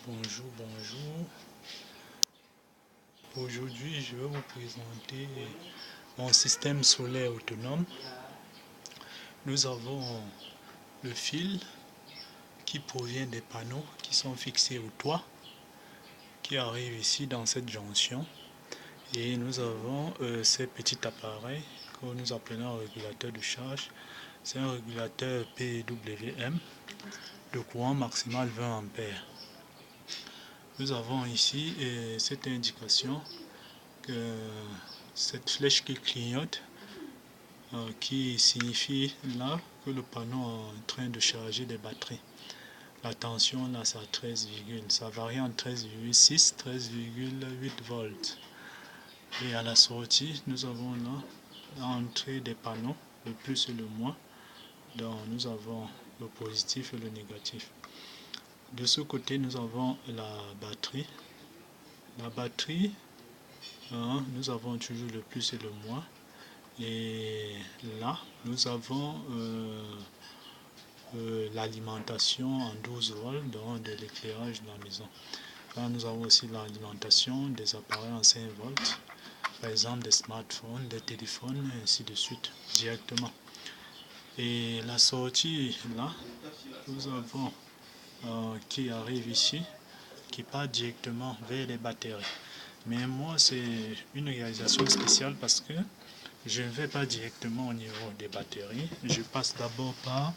Bonjour, bonjour. Aujourd'hui, je vais vous présenter mon système solaire autonome. Nous avons le fil qui provient des panneaux qui sont fixés au toit, qui arrive ici dans cette jonction. Et nous avons ces petits appareils que nous appelons régulateur de charge. C'est un régulateur PWM de courant maximal 20 ampères. Nous avons ici cette indication, cette flèche qui clignote, qui signifie là que le panneau est en train de charger des batteries. La tension là c'est à 13, ça varie entre 13,6 13,8 volts. Et à la sortie, nous avons là l'entrée des panneaux, le plus et le moins. Donc nous avons le positif et le négatif. De ce côté, nous avons la batterie. La batterie, nous avons toujours le plus et le moins. Et là, nous avons l'alimentation en 12 volts de l'éclairage de la maison. Là, nous avons aussi l'alimentation des appareils en 5 volts, par exemple des smartphones, des téléphones, et ainsi de suite, directement. Et la sortie, là, nous avons qui arrive ici, qui part directement vers les batteries. Mais moi, c'est une réalisation spéciale parce que je ne vais pas directement au niveau des batteries. Je passe d'abord par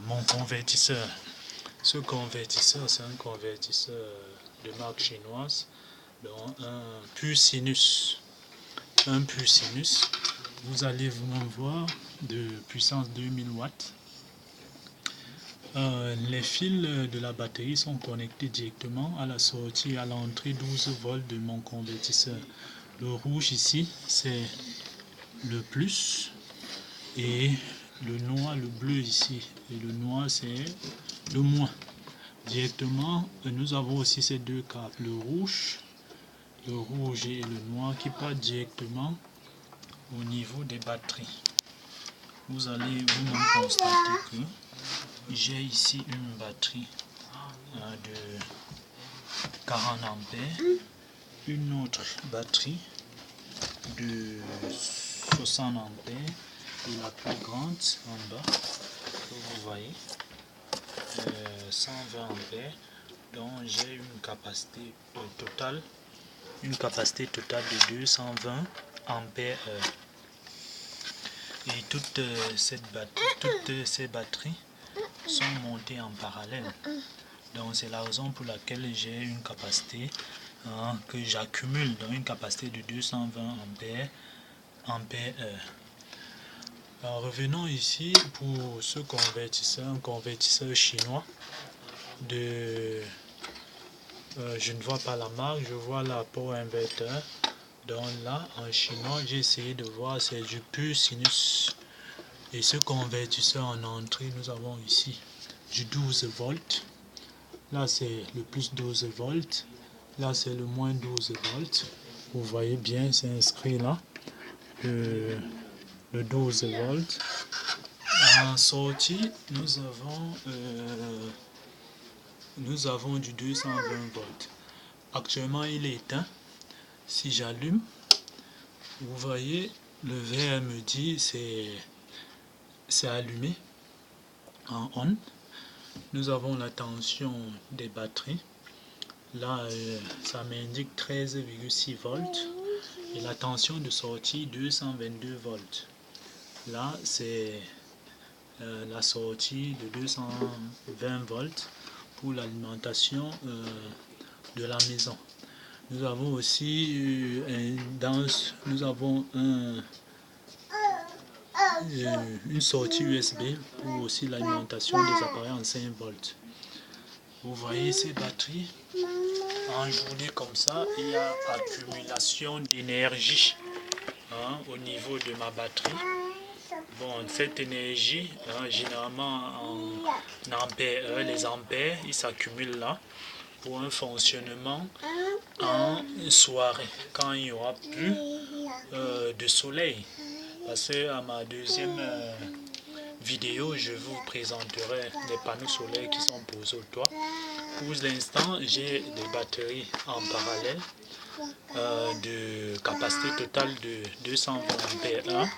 mon convertisseur. Ce convertisseur, c'est un convertisseur de marque chinoise, donc un pur sinus. Un pur sinus, vous allez vous voir de puissance 2000 watts. Les fils de la batterie sont connectés directement à la sortie et à l'entrée 12 volts de mon convertisseur. Le rouge ici, c'est le plus, et le noir, le bleu ici, et le noir, c'est le moins. Directement, nous avons aussi ces deux câbles, le rouge et le noir, qui partent directement au niveau des batteries. Vous allez vous-même constater que j'ai ici une batterie de 40 ampères, une autre batterie de 60 ampères et la plus grande en bas que vous voyez, 120 ampères. Donc j'ai une capacité totale de 220 ampères heure. Et toutes ces batteries sont montées en parallèle. Donc c'est la raison pour laquelle j'ai une capacité que j'accumule, dans une capacité de 220 ampères heure. Alors revenons ici pour ce convertisseur, un convertisseur chinois de je ne vois pas la marque, je vois la power inverter. Donc là en chinois j'ai essayé de voir, c'est du pur sinus. Et ce convertisseur en entrée, nous avons ici du 12 volts. Là c'est le plus 12 volts, là c'est le moins 12 volts. Vous voyez bien, c'est inscrit là, le 12 volts. En sortie, nous avons du 220 volts. Actuellement il est éteint. Si j'allume, vous voyez, le vert me dit c'est allumé en on. Nous avons la tension des batteries. Là, ça m'indique 13,6 volts. Et la tension de sortie 222 volts. Là, c'est la sortie de 220 volts pour l'alimentation de la maison. Nous avons aussi nous avons une sortie USB pour aussi l'alimentation des appareils en 5 volts. Vous voyez ces batteries, en journée comme ça, il y a accumulation d'énergie au niveau de ma batterie. Bon, cette énergie, généralement en ampères, les ampères, ils s'accumulent là pour un fonctionnement en soirée, quand il n'y aura plus de soleil. Parce que à ma deuxième vidéo, je vous présenterai les panneaux solaires qui sont posés au toit. Pour l'instant, j'ai des batteries en parallèle de capacité totale de 220 ampères.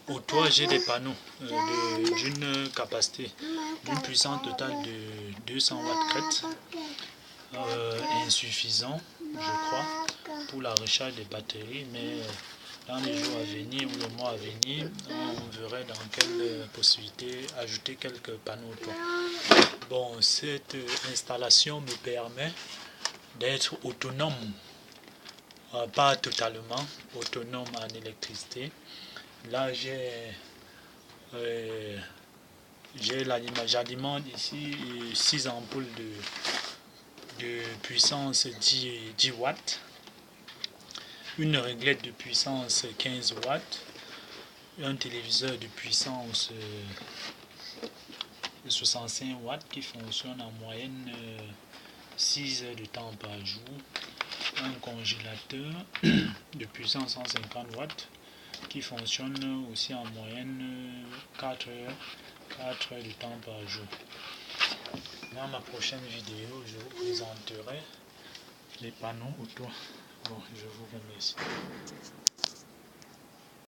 Au toit, j'ai des panneaux d'une capacité, d'une puissance totale de 200 watts crête, insuffisant, je crois, pour la recharge des batteries, mais dans les jours à venir ou le mois à venir, on verrait dans quelle possibilité ajouter quelques panneaux au toit. Bon, cette installation me permet d'être autonome, pas totalement autonome en électricité. Là, j'alimente ici 6 ampoules de puissance 10 watts, une réglette de puissance 15 watts, un téléviseur de puissance 65 watts qui fonctionne en moyenne 6 heures de temps par jour, un congélateur de puissance 150 watts qui fonctionne aussi en moyenne 4 heures de temps par jour. Dans ma prochaine vidéo, je vous présenterai les panneaux au toit. Bon, je vous remercie.